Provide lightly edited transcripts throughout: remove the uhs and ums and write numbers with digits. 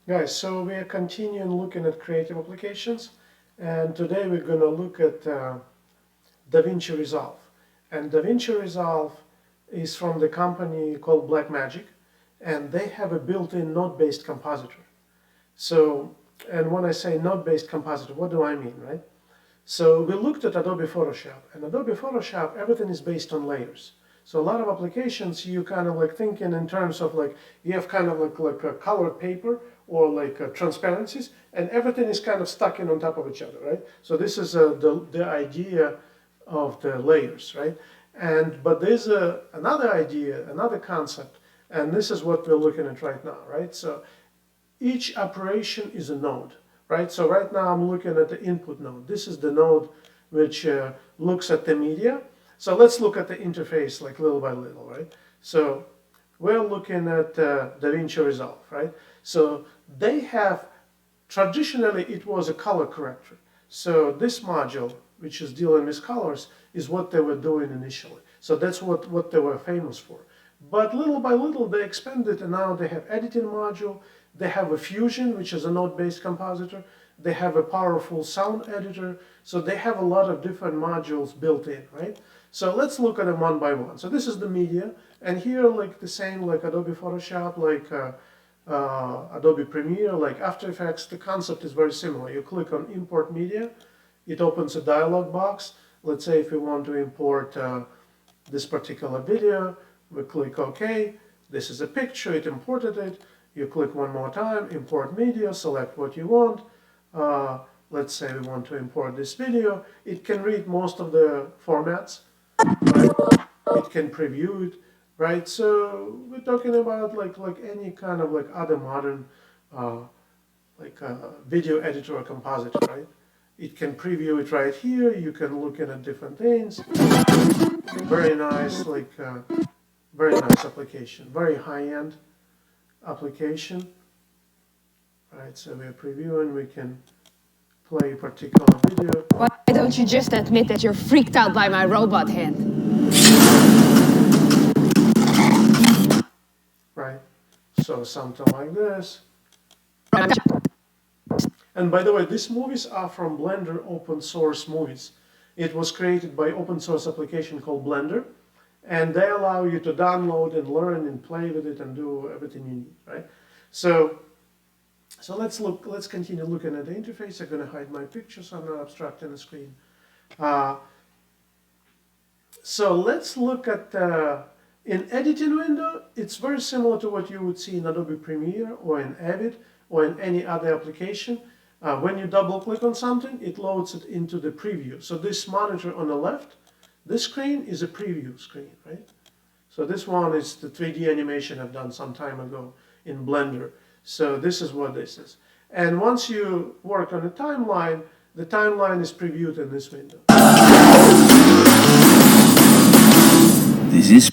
Guys, so we are continuing looking at creative applications, and today we're going to look at Davinci Resolve. And Davinci Resolve is from the company called Blackmagic, and they have a built-in node-based compositor. So, and when I say node-based compositor, what do I mean, right? So we looked at Adobe Photoshop, and Adobe Photoshop, everything is based on layers. So a lot of applications, you kind of like thinking in terms of like, you have kind of like a colored paper or like transparencies, and everything is kind of stuck in on top of each other, right? So this is the idea of the layers, right? But there's another idea, another concept, and this is what we're looking at right now, right? So each operation is a node, right? So right now I'm looking at the input node. This is the node which looks at the media. So let's look at the interface like little by little, right? So we're looking at Davinci Resolve, right? So they have, traditionally it was a color corrector. So this module, which is dealing with colors, is what they were doing initially. So that's what they were famous for. But little by little they expanded, and now they have editing module, they have a Fusion, which is a node-based compositor, they have a powerful sound editor, so they have a lot of different modules built in, right? So let's look at them one by one. So this is the media, and here like the same like Adobe Photoshop, like Adobe Premiere, like After Effects, the concept is very similar. You click on Import Media, it opens a dialog box. Let's say if we want to import this particular video, we click OK. This is a picture, it imported it. You click one more time, Import Media, select what you want. Let's say we want to import this video. It can read most of the formats, right? It can preview it, right? So we're talking about like any kind of like other modern video editor or compositor, right? It can preview it right here. You can look at different things. Very nice, very nice application. Very high-end application, right? So we're previewing. We can play a particular video. Why don't you just admit that you're freaked out by my robot hand? Right? So something like this. And by the way, these movies are from Blender open source movies. It was created by open source application called Blender, and they allow you to download and learn and play with it and do everything you need, right? So let's continue looking at the interface. I'm going to hide my picture so I'm not obstructing the screen. So let's look at in editing window. It's very similar to what you would see in Adobe Premiere or in Avid or in any other application. When you double click on something, it loads it into the preview. So this monitor on the left, this screen is a preview screen, right? So this one is the 3D animation I've done some time ago in Blender. So this is what this is. And once you work on the timeline is previewed in this window. This is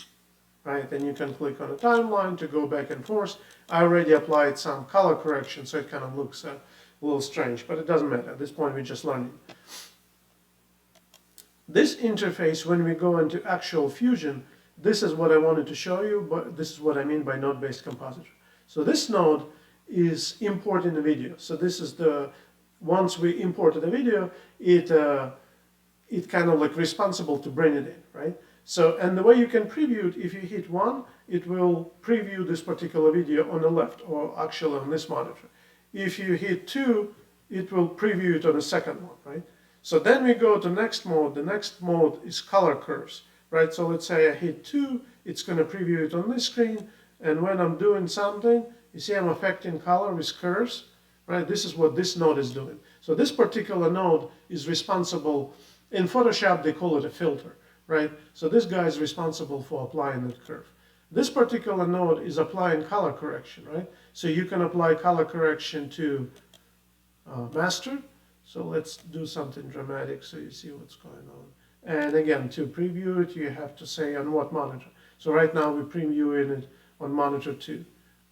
right? Then you can click on the timeline to go back and forth. I already applied some color correction, so it kind of looks a little strange, but it doesn't matter. At this point, we're just learning. This interface, when we go into actual Fusion, this is what I wanted to show you, but this is what I mean by node-based compositor. So this node is importing the video. So this is once we imported the video, it kind of like responsible to bring it in, right? So, and the way you can preview it, if you hit 1, it will preview this particular video on the left, or actually on this monitor. If you hit 2, it will preview it on the second one, right? So then we go to next mode. The next mode is color curves, right? So let's say I hit 2, it's going to preview it on this screen, and when I'm doing something, you see I'm affecting color with curves, right? This is what this node is doing. So this particular node is responsible, in Photoshop they call it a filter, right? So this guy is responsible for applying that curve. This particular node is applying color correction, right? So you can apply color correction to master. So let's do something dramatic so you see what's going on. And again, to preview it, you have to say on what monitor. So right now we're previewing it on monitor 2,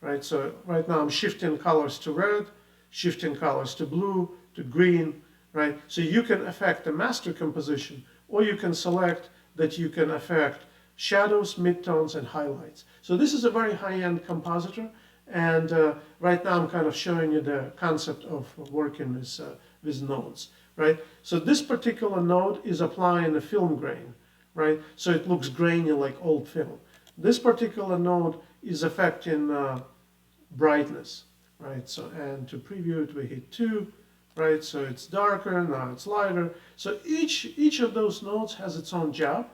right? So right now I'm shifting colors to red, shifting colors to blue, to green, right? So you can affect the master composition, or you can select that you can affect shadows, midtones, and highlights. So this is a very high-end compositor, And right now I'm kind of showing you the concept of working with nodes, right? So this particular node is applying a film grain, right? So it looks grainy like old film. This particular node is affecting brightness, right? So, and to preview it, we hit 2, right? So it's darker, now it's lighter. So each of those nodes has its own job.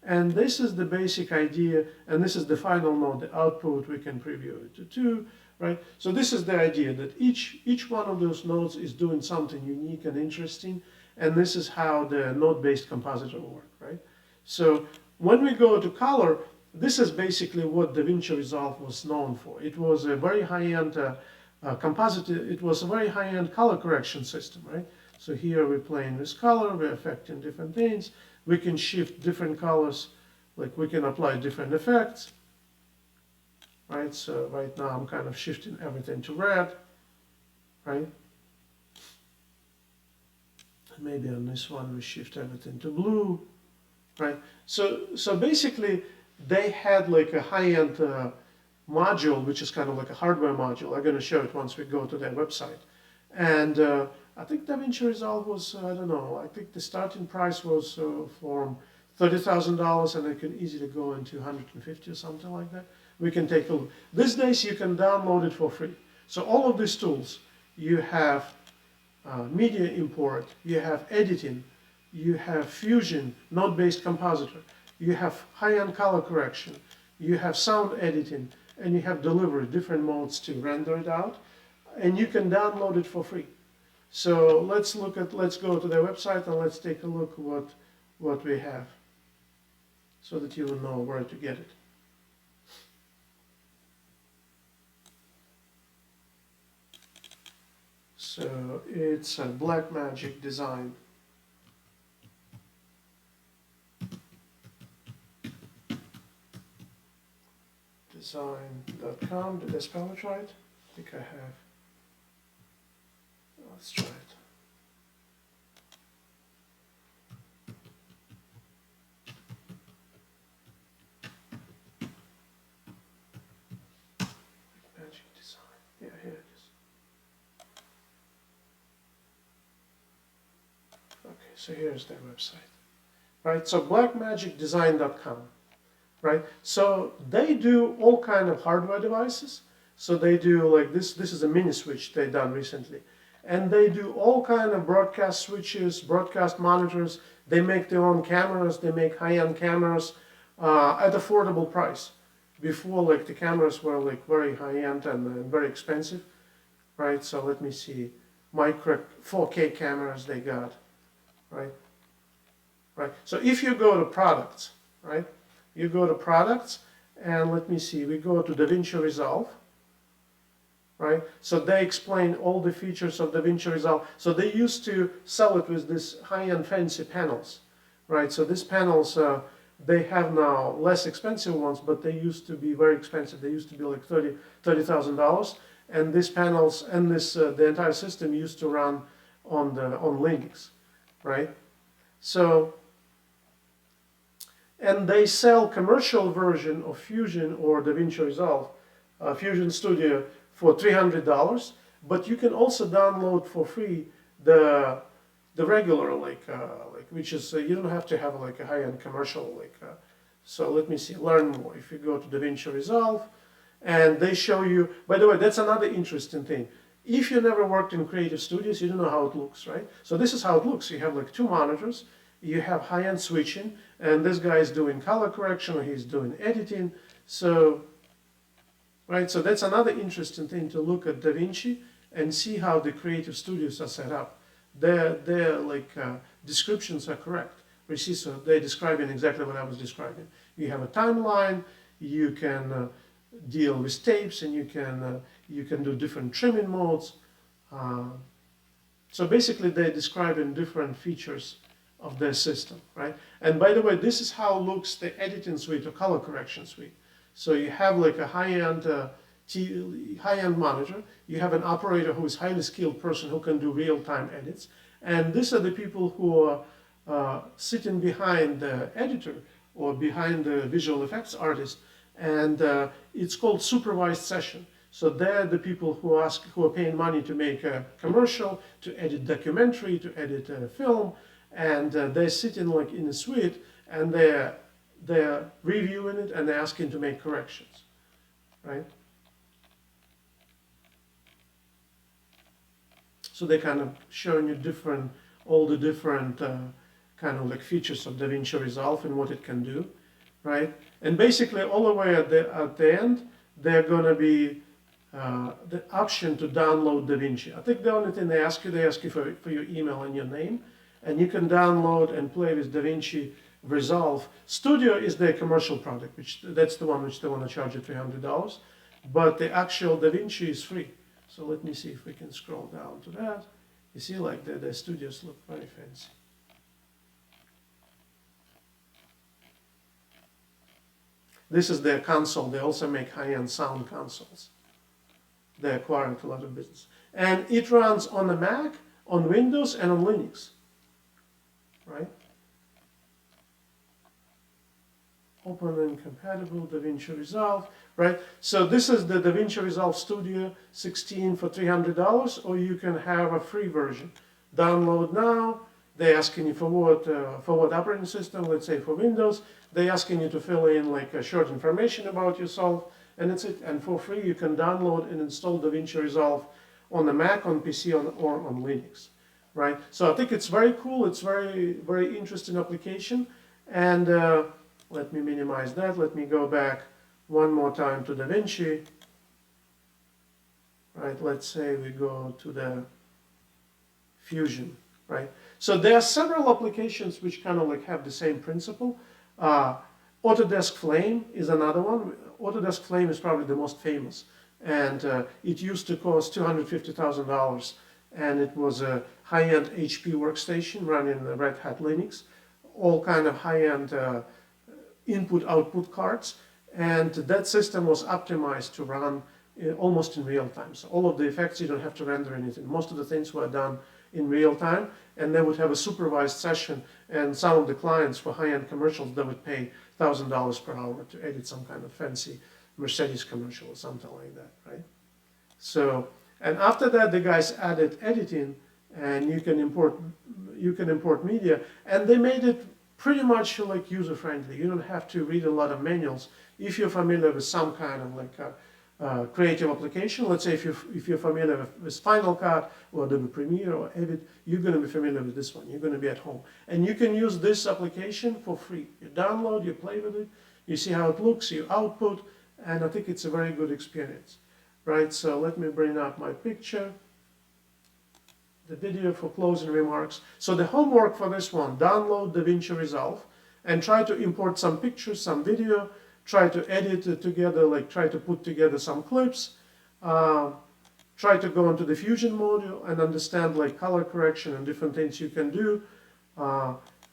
And this is the basic idea, and this is the final node, the output, we can preview it to 2, right? So this is the idea that each one of those nodes is doing something unique and interesting, and this is how the node-based compositor will work, right? So when we go to color, this is basically what Davinci Resolve was known for. It was a very high-end compositor, it was a very high-end color correction system, right? So here we're playing with color, we're affecting different things. We can shift different colors, like we can apply different effects, right? So right now I'm kind of shifting everything to red, right? And maybe on this one we shift everything to blue, right? So basically they had like a high-end module, which is kind of like a hardware module. I'm going to show it once we go to their website. And I think Davinci Resolve was, I don't know, I think the starting price was for $30,000, and it can easily go into 150 or something like that. We can take a look. These days you can download it for free. So all of these tools, you have media import, you have editing, you have fusion, node-based compositor, you have high-end color correction, you have sound editing, and you have delivery, different modes to render it out, and you can download it for free. So let's go to their website and let's take a look what we have, so that you will know where to get it. So it's a Blackmagic Design. Design.com. Did I spell it right? I think I have. Let's try it. Magic Design. Yeah, here it is. Okay, so here's their website. Right, so blackmagicdesign.com. Right, so they do all kind of hardware devices. So they do like this is a mini switch they done recently. And they do all kind of broadcast switches, broadcast monitors. They make their own cameras. They make high-end cameras at affordable price. Before, like the cameras were like very high-end and very expensive, right? So let me see, micro 4K cameras they got, right? Right. So if you go to products, right? You go to products, and let me see. We go to Davinci Resolve. Right? So they explain all the features of Davinci Resolve. So they used to sell it with this high-end fancy panels, right? So these panels, they have now less expensive ones, but they used to be very expensive. They used to be like $30,000, and these panels and this the entire system used to run on Linux, right? So, and they sell commercial version of Fusion or Davinci Resolve, Fusion Studio, for $300, but you can also download for free the regular like which is you don't have to have like a high-end commercial so let me see, learn more. If you go to Davinci Resolve, and they show you, by the way, that's another interesting thing. If you never worked in creative studios, you don't know how it looks, right? So this is how it looks. You have like 2 monitors, you have high-end switching, and this guy is doing color correction, or he's doing editing. So right, so that's another interesting thing to look at Davinci and see how the creative studios are set up. Their like descriptions are correct. You see, so they're describing exactly what I was describing. You have a timeline. You can deal with tapes, and you can do different trimming modes. So basically, they're describing different features of their system, right? And by the way, this is how looks the editing suite or color correction suite. So you have like a high-end high-end monitor. You have an operator who is highly skilled person who can do real-time edits. And these are the people who are sitting behind the editor or behind the visual effects artist. And it's called supervised session. So they're the people who are paying money to make a commercial, to edit documentary, to edit a film, and they're sitting like in a suite and they're reviewing it and they're asking to make corrections, right? So they're kind of showing you all the different kind of like features of Davinci Resolve and what it can do, right? And basically all the way at the end, they're going to be the option to download Davinci. I think the only thing they ask you for your email and your name, and you can download and play with Davinci Resolve. Studio is their commercial product, that's the one which they want to charge you $300, but the actual Davinci is free. So let me see if we can scroll down to that. You see, like the studios look very fancy. This is their console. They also make high-end sound consoles. They acquired a lot of business. And it runs on the Mac, on Windows, and on Linux, right? Open and compatible Davinci Resolve, right? So this is the Davinci Resolve Studio 16 for $300, or you can have a free version. Download now. They're asking you for what operating system, let's say for Windows. They're asking you to fill in like a short information about yourself, and that's it. And for free, you can download and install Davinci Resolve on the Mac, on PC, or on Linux, right? So I think it's very cool. It's very, very interesting application. And let me minimize that. Let me go back one more time to Davinci. Right, let's say we go to the Fusion, right? So there are several applications which kind of like have the same principle. Autodesk Flame is another one. Autodesk Flame is probably the most famous. And it used to cost $250,000. And it was a high-end HP workstation running the Red Hat Linux. All kind of high-end input-output cards. And that system was optimized to run almost in real time. So all of the effects, you don't have to render anything. Most of the things were done in real time, and they would have a supervised session, and some of the clients for high-end commercials, they would pay $1,000 per hour to edit some kind of fancy Mercedes commercial or something like that, right? So, and after that, the guys added editing, and you can import media, and they made it pretty much like user-friendly. You don't have to read a lot of manuals. If you're familiar with some kind of like creative application, let's say if you're familiar with Final Cut or Adobe Premiere or Avid, you're going to be familiar with this one. You're going to be at home. And you can use this application for free. You download, you play with it, you see how it looks, you output, and I think it's a very good experience. Right, so let me bring up my picture, the video for closing remarks. So the homework for this one, download Davinci Resolve and try to import some pictures, some video, try to edit it together, like try to put together some clips, try to go into the Fusion module and understand like color correction and different things you can do.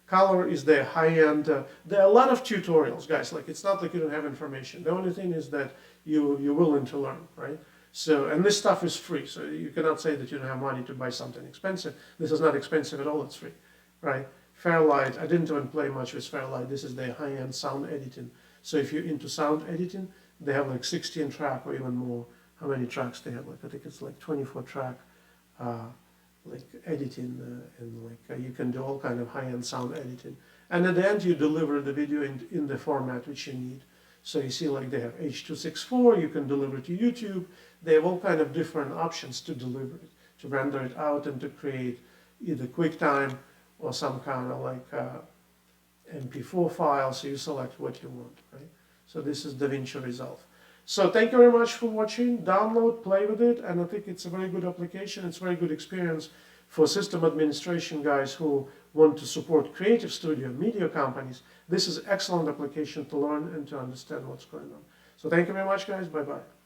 Color is the high-end. There are a lot of tutorials, guys. Like it's not like you don't have information. The only thing is that you're willing to learn, right? So, and this stuff is free, so you cannot say that you don't have money to buy something expensive. This is not expensive at all, it's free, right? Fairlight, I didn't even play much with Fairlight. This is their high-end sound editing. So if you're into sound editing, they have like 16 track or even more. How many tracks they have? Like I think it's like 24 track, like editing, and like you can do all kind of high-end sound editing. And at the end, you deliver the video in the format which you need. So you see like they have H.264, you can deliver it to YouTube. They have all kind of different options to deliver it, to render it out and to create either QuickTime or some kind of like MP4 file, so you select what you want, right? So this is Davinci Resolve. So thank you very much for watching. Download, play with it, and I think it's a very good application. It's a very good experience for system administration guys who want to support creative studio, media companies. This is an excellent application to learn and to understand what's going on. So thank you very much, guys. Bye-bye.